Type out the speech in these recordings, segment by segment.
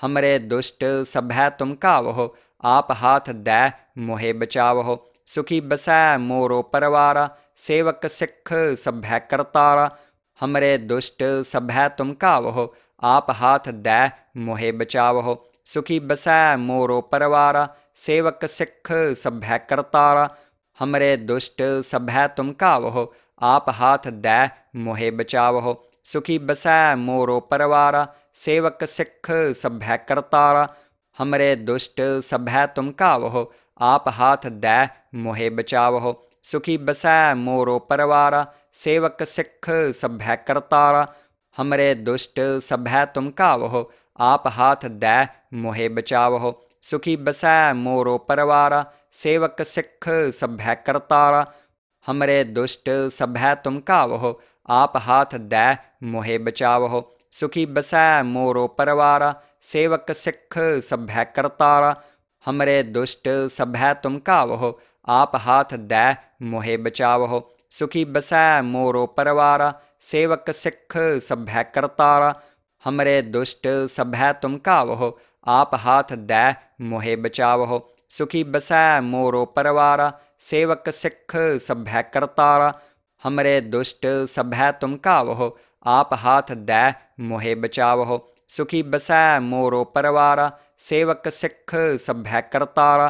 हमरे दुष्ट सभै तुम कावहो, आप हाथ दै मोहे बचावहो। सुखी बसै मोरो परवारा, सेवक सिख सभै करतारा। हमरे दुष्ट सभै तुम कावहो, आप हाथ दै मोहे बचावहो। सुखी बसै मोरो परवारा, सेवक सिख सभै करतारा। हमरे दुष्ट सभै तुम कावहो, आप हाथ दै मोहे बचावहो। सुखी बसै मोरो परवारा, सेवक सिख सभै करतारा। हमरे दुष्ट सभै तुम कावहो, आप हाथ दै मोहे बचावहो। सुखी बसै मोरो परवारा, सेवक सिख सभै करतारा। हमरे दुष्ट सभै तुम कावहो, आप हाथ दै मोहे बचावहो। सुखी बसै मोरो परवारा, सेवक सिख सभै करतारा। हमरे दुष्ट सभै तुम कावहो, आप हाथ दै मोहे बचावहो। सुखी बसै मोरो परवारा, सेवक सिख सभै करतारा। हमरे दुष्ट सभै तुम कावहो, आप हाथ दै मोहे बचावहो। सुखी बसै मोरो परवारा, सेवक सिख सभै करतारा। हमरे दुष्ट सभै तुम कावहो, आप हाथ दै मोहे बचावहो। सुखी बसै मोरो परवारा, सेवक सिख सभै करतारा। हमरे दुष्ट सभै तुम कावहो, आप हाथ दै मोहे बचावहो। सुखी बसै मोरो परवारा, सेवक सिख सभै करतारा।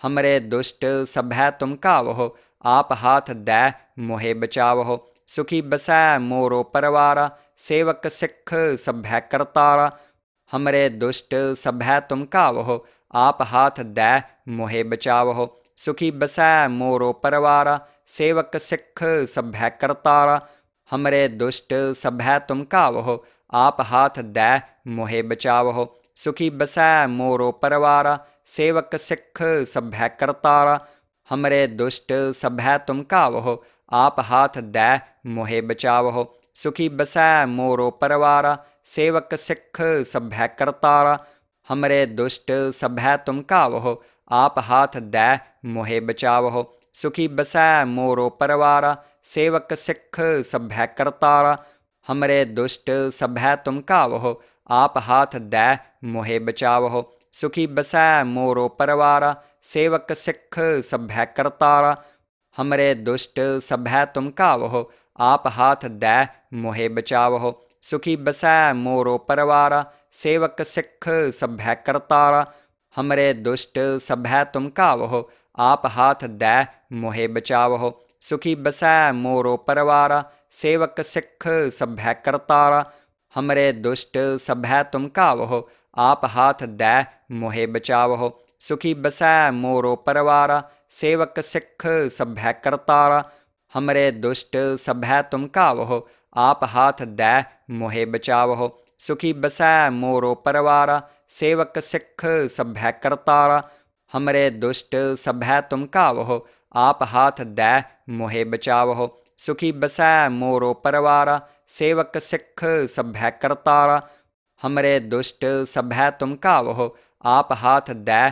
हमरे दुष्ट सभै तुम कावहो, आप हाथ दै मोहे बचावहो। सुखी बसै मोरो परवारा, सेवक सिख सभै करतारा। हमरे दुष्ट सभै तुम कावहो, आप हाथ दै मोहे बचावहो। सुखी बसै मोरो परवारा, सेवक सिख सभै करतारा। हमरे दुष्ट सभै तुम कावहो, आप हाथ दै मोहे बचावहो। सुखी बसै मोरो परवारा, सेवक सिख सभै करतारा। हमरे दुष्ट सभै तुम कावहो, आप हाथ दै मोहे बचावहो। सुखी बसै मोरो परवारा, सेवक सिख सभै करतारा। हमरे दुष्ट सभै तुम कावहो, आप हाथ दै मोहे बचावहो। सुखी बसै मोरो परवारा, सेवक सिख सभै करतारा। हमरे दुष्ट सभै तुम कावहो, आप हाथ दै मोहे बचावहो। सुखी बसै मोरो परवारा, सेवक सिख सभै करतारा। हमरे दुष्ट सभै तुम कावहो, आप हाथ दै मोहे बचावहो। सुखी बसै मोरो परवारा, सेवक सिख सभै करतारा। हमरे दुष्ट सभै तुम कावहो, आप हाथ दै मोहे बचावहो। सुखी बसै मोरो परवारा, सेवक सिख सभै करतारा। हमरे दुष्ट सभै तुम कावहो, आप हाथ दै मोहे बचावहो। सुखी बसै मोरो परवारा, सेवक सिख सभै करतारा। हमरे दुष्ट सभै तुम कावहो, आप हाथ दै मोहे बचावहो। सुखी बसै मोरो परवारा, सेवक सिख सभै करतारा। हमरे दुष्ट सभै तुम कावहो, आप हाथ दै मोहे बचावहो। सुखी बसै मोरो परवारा, सेवक सिख सभै करतारा। हमरे दुष्ट सभै तुम कावहो, आप हाथ दै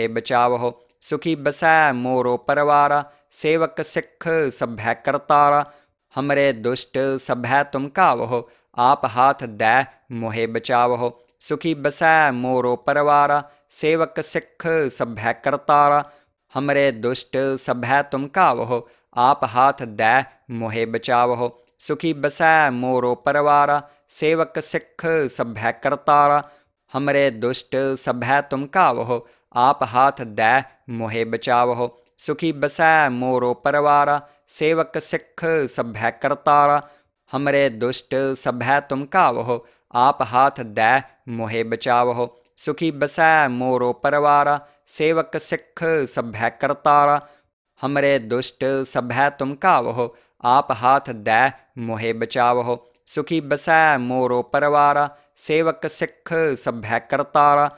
मोहे बचावहो। सुखी बसै मोरो परवारा, सेवक सिख सभै करतारा। हमरे दुष्ट सभै तुम कावहो, आप हाथ दै मोहे बचावहो। सुखी बसै मोरो परवारा, सेवक सिख सभै करतारा। हमरे दुष्ट सभै तुम कावहो, आप हाथ दै मोहे बचावहो। सुखी बसै मोरो परवारा, सेवक सिख सभै करतारा। हमरे दुष्ट सभै तुम कावहो, आप हाथ दै मोहे बचावहो। सुखी बसै मोरो परवारा, सेवक सिख सभै करतारा। हमरे दुष्ट सभै तुम कावहो, आप हाथ दै मोहे बचावहो। सुखी बसै मोरो परवारा, सेवक सिख सभै करतारा। हमरे दुष्ट सभै तुम कावहो, आप हाथ दै मोहे बचावहो। सुखी बसै मोरो परवारा, सेवक सिख सभै करतारा।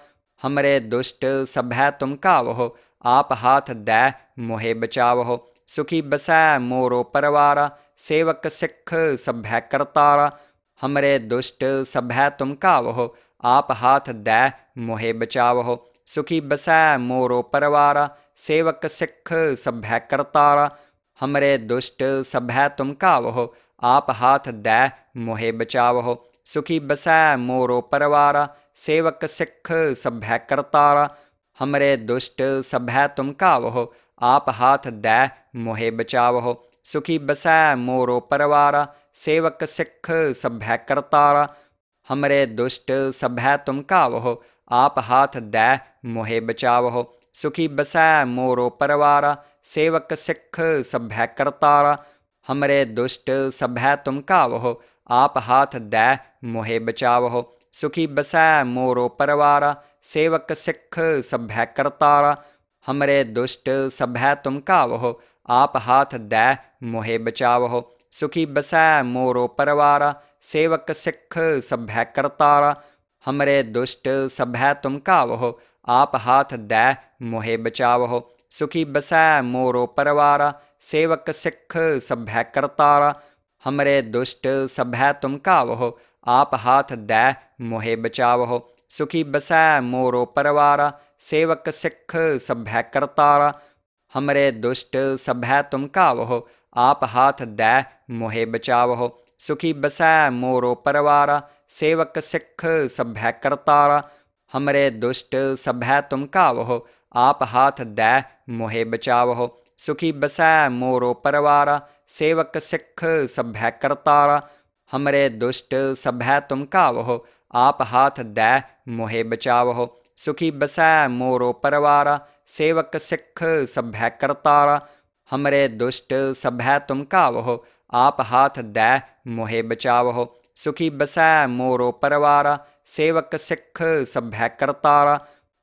हमरे दुष्ट सभै तुम कावहो, आप हाथ दै मोहे बचावहो। सुखी बसै मोरो परवारा, सेवक सिख सभै करतारा। हमरे दुष्ट सभै तुम कावहो, आप हाथ दै मोहे बचावहो। सुखी बसै मोरो परवारा, सेवक सिख सभै करतारा। हमरे दुष्ट सभै तुम कावहो, आप हाथ दै मोहे बचावहो। सुखी बसै मोरो परवारा, सेवक सिख सभै करतारा। हमरे दुष्ट सभै तुम कावहो, आप हाथ दै मोहे बचावहो। सुखी बसै मोरो परवारा, सेवक सिख सभै करतारा। हमरे दुष्ट सभै तुम कावहो, आप हाथ दै मोहे बचावहो। सुखी बसै मोरो परवारा, सेवक सिख सभै करतारा। हमरे दुष्ट सभै तुम कावहो, आप हाथ दै मोहे बचावहो। सुखी बसै मोरो परवारा, सेवक सिख सभै करतारा। हमरे दुष्ट सभै तुम कावहो, आप हाथ दै मोहे बचावहो। सुखी बसै मोरो परवारा, सेवक सिख सभै करतारा। हमरे दुष्ट सभै तुम कावहो, आप हाथ दै मोहे बचावहो। सुखी बसै मोरो परवारा, सेवक सिख सभै करतारा। हमरे दुष्ट सभै तुम कावहो, आप हाथ दै मोहे बचावहो। सुखी बसै मोरो परवारा, सेवक सिख सभै करतारा। हमरे दुष्ट सभै तुम कावहो, आप हाथ दै मोहे बचावहो। सुखी बसै मोरो परवारा, सेवक सिख सभै करतारा। हमरे दुष्ट सभै तुम कावहो, आप हाथ दै मोहे बचावहो। सुखी बसै मोरो परवारा, सेवक सिख सभै करतारा। हमरे दुष्ट सभै तुम कावहो, आप हाथ दै मोहे बचावहो। सुखी बसै मोरो परवारा, सेवक सिख सभै करतारा। हमरे दुष्ट सभै तुम कावहो, आप हाथ दै मोहे बचावहो। सुखी बसै मोरो परवारा, सेवक सिख सभै करतारा।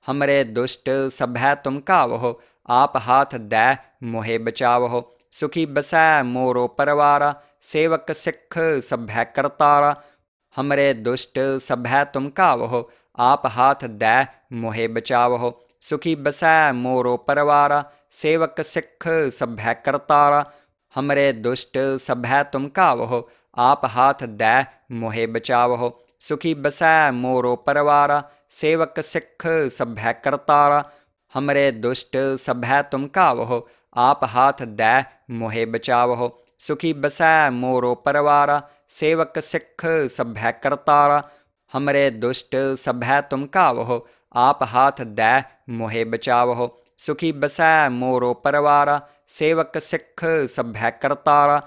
हमरे दुष्ट सभै तुम कावहो, आप हाथ दै मोहे बचावहो। सुखी बसै मोरो परवारा, सेवक सिख सभै करतारा। हमरे दुष्ट सभै तुम कावहो, आप हाथ दै मोहे बचावहो। सुखी बसै मोरो परवारा, सेवक सिख सभै करतारा। हमरे दुष्ट सभै तुम कावहो, आप हाथ दै मोहे बचावहो। सुखी बसै मोरो परवारा, सेवक सिख सभै करतारा। हमरे दुष्ट सभै तुम कावहो, आप हाथ दै मोहे बचावहो। सुखी बसै मोरो परवारा, सेवक सिख सभै करतारा। हमरे दुष्ट सभै तुम कावहो, आप हाथ दै मोहे बचावहो। सुखी बसै मोरो परवारा, सेवक सिख सभै करतारा।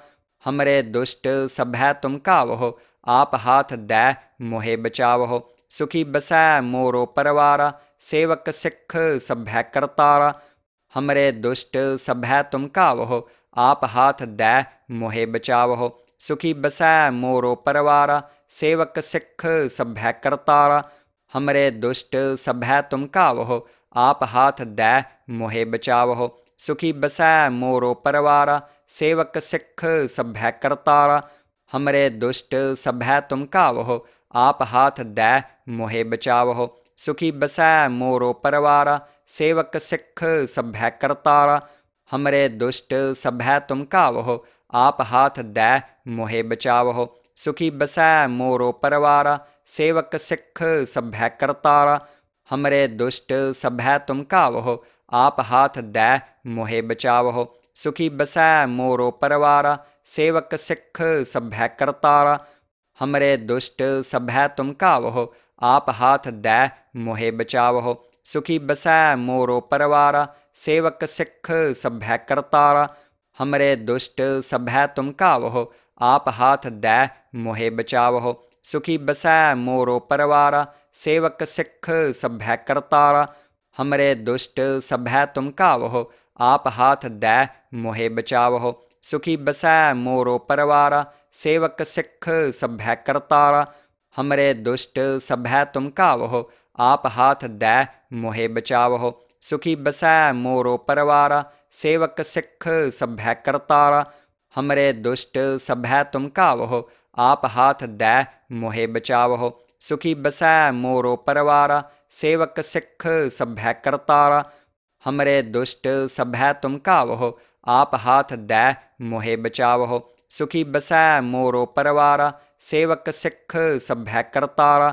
हमरे दुष्ट सभै तुम कावहो, आप हाथ दै मोहे बचावहो। सुखी बसै मोरो परवारा, सेवक सिख सभै करतारा। हमरे दुष्ट सभै तुम कावहो, आप हाथ दै मोहे बचावहो। सुखी बसै मोरो परवारा, सेवक सिख सभै करतारा। हमरे दुष्ट सभै तुम कावहो, आप हाथ दै मोहे बचावहो। सुखी बसै मोरो परवारा, सेवक सिख सभै करतारा। हमरे दुष्ट सभै तुम कावहो, आप हाथ दै मोहे बचावहो। सुखी बसै मोरो परवारा, सेवक सिख सभै करतारा। हमरे दुष्ट सभै तुम कावहो, आप हाथ दै मोहे बचावहो। सुखी बसै मोरो परवारा, सेवक सिख सभै करतारा। हमरे दुष्ट सभै तुम कावहो, आप हाथ दै मोहे बचावहो। सुखी बसै मोरो परवारा, सेवक सिख सभै करतारा। हमरे दुष्ट सभै तुम कावहो, आप हाथ दै मोहे बचावहो। सुखी बसै मोरो परवारा, सेवक सिख सभै करतारा। हमरे दुष्ट सभै तुम कावहो, आप हाथ दै मोहे बचावहो। सुखी बसै मोरो परवारा, सेवक सिख सभै करतारा। हमरे दुष्ट सभै तुम कावहो, आप हाथ दै मोहे बचावहो। सुखी बसै मोरो परवारा, सेवक सिख सभै करतारा। हमरे दुष्ट सभै तुम कावहो, आप हाथ दै मोहे बचावहो। सुखी बसै मोरो परवारा, सेवक सिख सभै करतारा। हमरे दुष्ट सभै तुम कावहो, आप हाथ दै मोहे बचावहो। सुखी बसै मोरो परवारा, सेवक सिख सभै करतारा। हमरे दुष्ट सभै तुम कावहो, आप हाथ दै मोहे बचावहो। सुखी बसै मोरो परवारा, सेवक सिख सभै करतारा।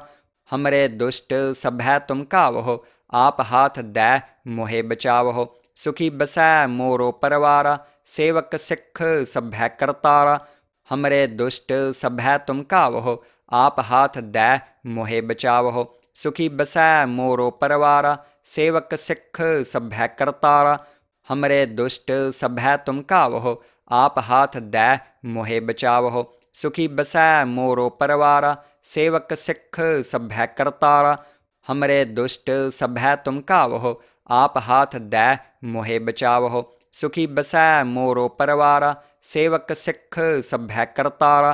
हमरे दुष्ट सभै तुम कावहो, आप हाथ दै मोहे बचावहो। सुखी बसै मोरो परवारा, सेवक सिख सभै करतारा। हमरे दुष्ट सभै तुम कावहो, आप हाथ दै मोहे बचावहो। सुखी बसै मोरो परवारा। सेवक सिख सभै करतारा। हमरे दुष्ट सभै तुम कावहो। आप हाथ दै मोहे बचावहो। सुखी बसै मोरो परवारा। सेवक सिख सभै करतारा। हमरे दुष्ट सभै तुम कावहो। आप हाथ दै मोहे बचावहो। सुखी बसै मोरो परवारा। सेवक सिख सभै करतारा।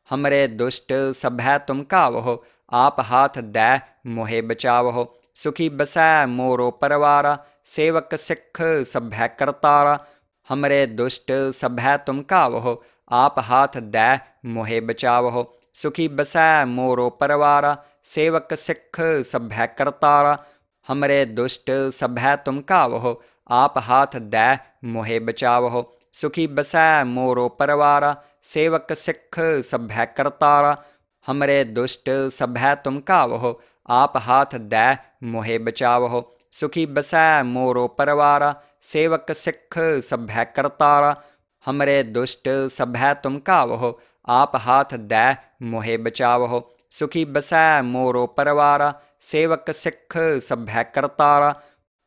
हमरे दुष्ट सभै तुम कावहो। आप हाथ दै मोहे बचावहो। सुखी बसै मोरो परवारा। सेवक सिख सभै करतारा। हमरे दुष्ट सभै तुम कावहो। आप हाथ दै मोहे बचावहो। सुखी बसै मोरो परवारा। सेवक सिख सभै करतारा। हमरे दुष्ट सभै तुम कावहो। आप हाथ दै मोहे बचावहो। सुखी बसै मोरो परवारा। सेवक सिख सभै करतारा। हमरे दुष्ट सभै तुम कावहो। आप हाथ दै मोहे बचावहो। सुखी बसै मोरो परवारा। सेवक सिख सभै करतारा। हमरे दुष्ट सभै तुम कावहो। आप हाथ दै मोहे बचावहो। सुखी बसै मोरो परवारा। सेवक सिख सभै करतारा।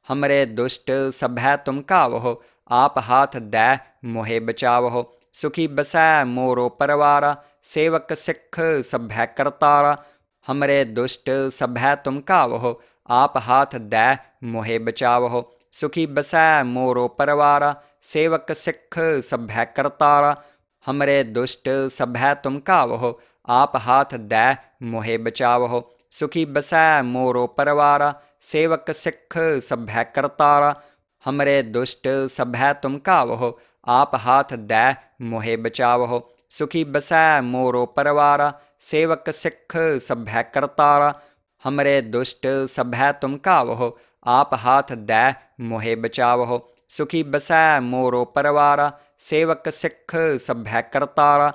हमरे दुष्ट सभै तुम कावहो। आप हाथ दै मोहे बचावहो। सुखी बसै मोरो परवारा। सेवक सिख सभै करतारा। हमरे दुष्ट सभै तुम कावहो। आप हाथ दै मोहे बचावहो। सुखी बसै मोरो परवारा। सेवक सिख सभै करतारा। हमरे दुष्ट सभै तुम कावहो। आप हाथ दै मोहे बचावहो। सुखी बसै मोरो परवारा। सेवक सिख सभै करतारा। हमरे दुष्ट सभै तुम कावहो। आप हाथ दै मोहे बचावहो। सुखी बसै मोरो परवारा। सेवक सिख सभै करतारा। हमरे दुष्ट सभै तुम कावहो। आप हाथ दै मोहे बचावहो। सुखी बसै मोरो परवारा। सेवक सिख सभै करतारा।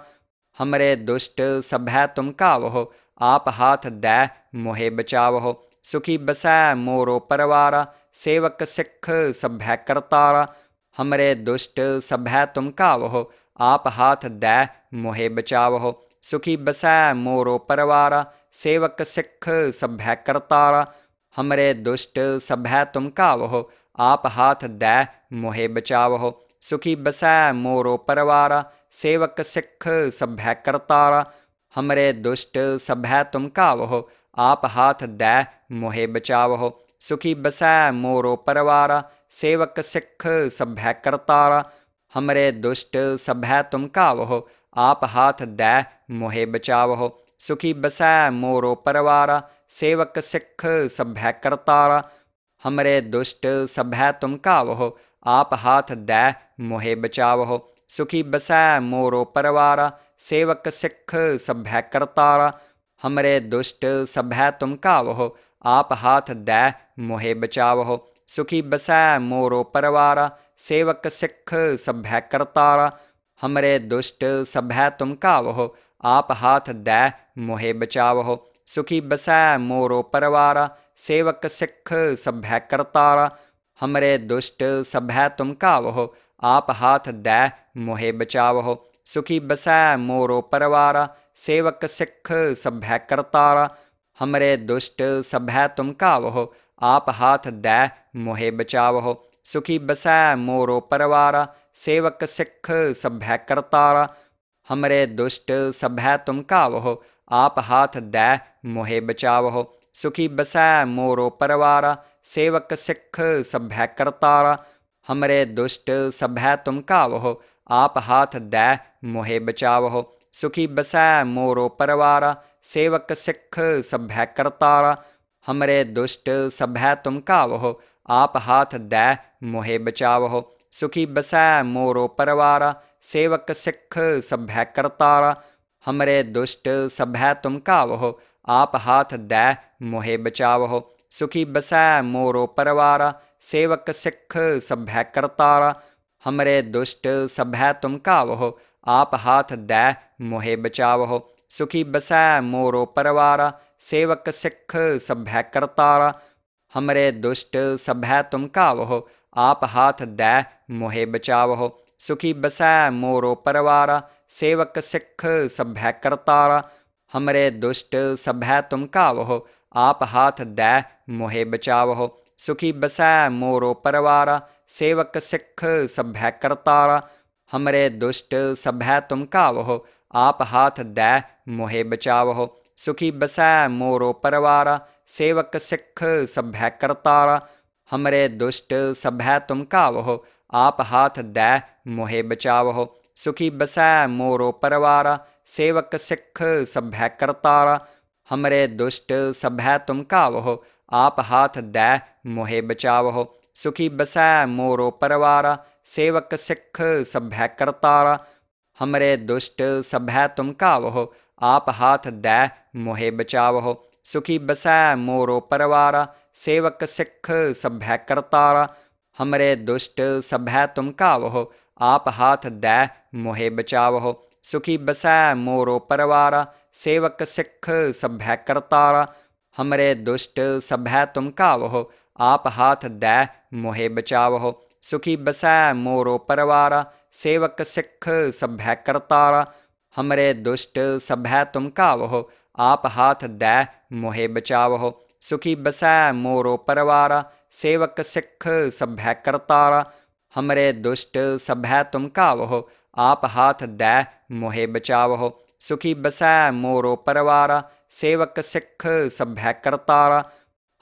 हमरे दुष्ट सभै तुम कावहो। आप हाथ दै मोहे बचावहो। सुखी बसै मोरो परवारा। सेवक सिख सभै करतारा। हमरे दुष्ट सभै तुम कावहो। आप हाथ दै मोहे बचावहो। सुखी बसै मोरो परवारा। सेवक सिख सभै करतारा। हमरे दुष्ट सभै तुम कावहो। आप हाथ दै मोहे बचावहो। सुखी बसै मोरो परवारा। सेवक सिख सभै करतारा। हमरे दुष्ट सभै तुम कावहो। आप हाथ दै मोहे बचावहो। सुखी बसै मोरो परवारा। सेवक सिख सभै करतारा। हमरे दुष्ट सभै तुम कावहो। आप हाथ दै मोहे बचावहो। सुखी बसै मोरो परवारा। सेवक सिख सभै करतारा। हमरे दुष्ट सभै तुम कावहो। आप हाथ दै मोहे बचावहो। सुखी बसै मोरो परवारा। सेवक सिख सभै करतारा। हमरे दुष्ट सभै तुम कावहो। आप हाथ दै मोहे बचावहो। सुखी बसै मोरो परवारा। सेवक सिख सभै करतारा। हमरे दुष्ट सभै तुम कावहो। आप हाथ दै मोहे बचावहो। सुखी बसै मोरो परवारा। सेवक सिख सभै करतारा। हमरे दुष्ट सभै तुम कावहो। आप हाथ दै मोहे बचावहो। सुखी बसै मोरो परवारा। सेवक सिख सभै करतारा। हमरे दुष्ट सभै तुम कावहो। आप हाथ दै मोहे बचावहो। सुखी बसै मोरो परवारा। सेवक सिख सभै करतारा। हमरे दुष्ट सभै तुम कावहो। आप हाथ दै मोहे बचावहो। सुखी बसै मोरो परवारा। सेवक सिख सभै करतारा। हमरे दुष्ट सभै तुम कावहो। आप हाथ दै मोहे बचावहो। सुखी बसै मोरो परवारा। सेवक सिख सभै करतारा। हमरे दुष्ट सभै तुम कावहो। आप हाथ दै मोहे बचावहो। सुखी बसै मोरो परवारा। सेवक सिख सभै करतारा। हमरे दुष्ट सभै तुम कावहो। आप हाथ दै मोहे बचावहो। सुखी बसै मोरो परवारा। सेवक सिख सभै करतारा। हमरे दुष्ट सभै तुम कावहो। आप हाथ दै मोहे बचावहो। सुखी बसै मोरो परवारा। सेवक सिख सभै करतारा। हमरे दुष्ट सभै तुम कावहो। आप हाथ दै मोहे बचावहो। सुखी बसै मोरो परवारा। सेवक सिख सभै करतारा। हमरे दुष्ट सभै तुम कावहो। आप हाथ दै मोहे बचावहो। सुखी बसै मोरो परवारा, सेवक सिख सभै करतारा। हमरे दुष्ट सभै तुम कावहो, आप हाथ दै मोहे बचावहो। सुखी बसै मोरो परवारा, सेवक सिख सभै करतारा। हमरे दुष्ट सभै तुम कावहो, आप हाथ दै मोहे बचावहो। सुखी बसै मोरो परवारा, सेवक सिख सभै करतारा। हमरे दुष्ट सभै तुम कावहो, आप हाथ दै मोहे बचावहो। सुखी बसै मोरो परवारा, सेवक सिख सभै करतारा। हमरे दुष्ट सभै तुम कावहो, आप हाथ दै मोहे बचावहो। सुखी बसै मोरो परवारा, सेवक सिख सभै करतारा। हमरे दुष्ट सभै तुम कावहो, आप हाथ दै मोहे बचावहो। सुखी बसै मोरो परवारा, सेवक सिख सभै करतारा। हमरे दुष्ट सभै तुम कावहो, आप हाथ दै मोहे बचावहो। सुखी बसै मोरो परवारा, सेवक सिख सभै करतारा। हमरे दुष्ट सभै तुम कावहो, आप हाथ दै मोहे बचावहो। सुखी बसै मोरो परवारा, सेवक सिख सभै करतारा। हमरे दुष्ट सभै तुम कावहो, आप हाथ दै मोहे बचावहो। सुखी बसै मोरो परवारा, सेवक सिख सभै करतारा।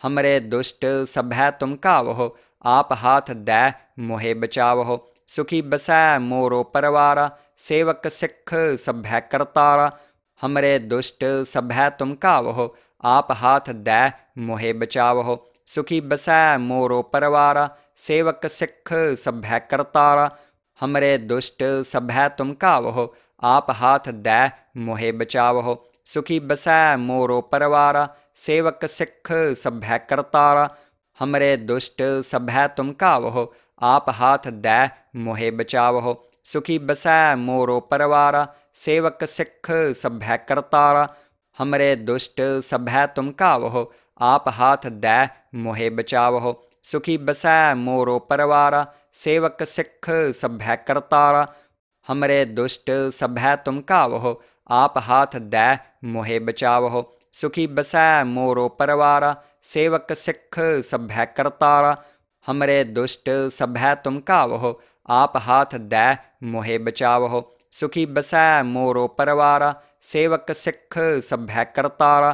हमरे दुष्ट सभै तुम कावहो, आप हाथ दै मोहे बचावहो। सुखी बसै मोरो परवारा, सेवक सिख सभै करतारा। हमरे दुष्ट सभै तुम कावहो, आप हाथ दै मोहे बचावहो। सुखी बसै मोरो परवारा, सेवक सिख सभै करतारा। हमरे दुष्ट सभै तुम कावहो, आप हाथ दै मोहे बचावहो। सुखी बसै मोरो परवारा, सेवक सिख सभै करतारा। हमरे दुष्ट सभै तुम कावहो, आप हाथ दै मोहे बचावहो। सुखी बसै मोरो परवारा, सेवक सिख सभै करतारा। हमरे दुष्ट सभै तुम कावहो, आप हाथ दै मोहे बचावहो। सुखी बसै मोरो परवारा, सेवक सिख सभै करतारा। हमरे दुष्ट सभै तुम कावहो, आप हाथ दै मोहे बचावहो। सुखी बसै मोरो परवारा, सेवक सिख सभै करतारा। हमरे दुष्ट सभै तुम कावहो, आप हाथ दै मोहे बचावहो। सुखी बसै मोरो परवारा, सेवक सिख सभै करतारा।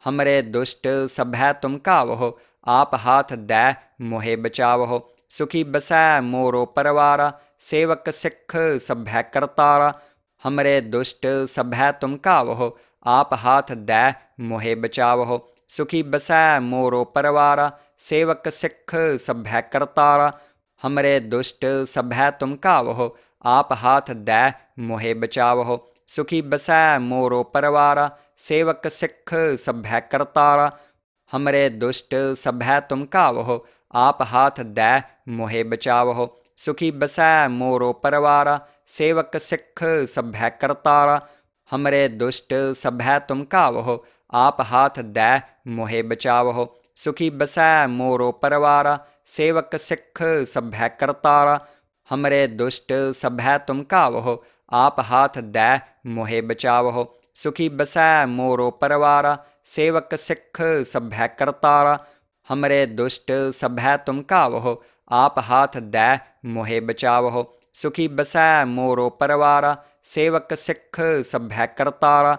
हमरे दुष्ट सभै तुम कावहो, आप हाथ दै मोहे बचावहो। सुखी बसै मोरो परवारा, सेवक सिख सभै करतारा। हमरे दुष्ट सभै तुम कावहो, आप हाथ दै मोहे बचावहो। सुखी बसै मोरो परवारा, सेवक सिख सभै करतारा। हमरे दुष्ट सभै तुम कावहो, आप हाथ दै मोहे बचावहो। सुखी बसै मोरो परवारा, सेवक सिख सभै करतारा। हमरे दुष्ट सभै तुम कावहो, आप हाथ दै मोहे बचावहो। सुखी बसै मोरो परवारा, सेवक सिख सभै करतारा। हमरे दुष्ट सभै तुम कावहो, आप हाथ दै मोहे बचावहो। सुखी बसै मोरो परवारा, सेवक सिख सभै करतारा। हमरे दुष्ट सभै तुम कावहो, आप हाथ दै मोहे बचावहो। सुखी बसै मोरो परवारा, सेवक सिख सभै करतारा। हमरे दुष्ट सभै तुम कावहो, आप हाथ दै मोहे बचावहो। सुखी बसै मोरो परवारा, सेवक सिख सभै करतारा।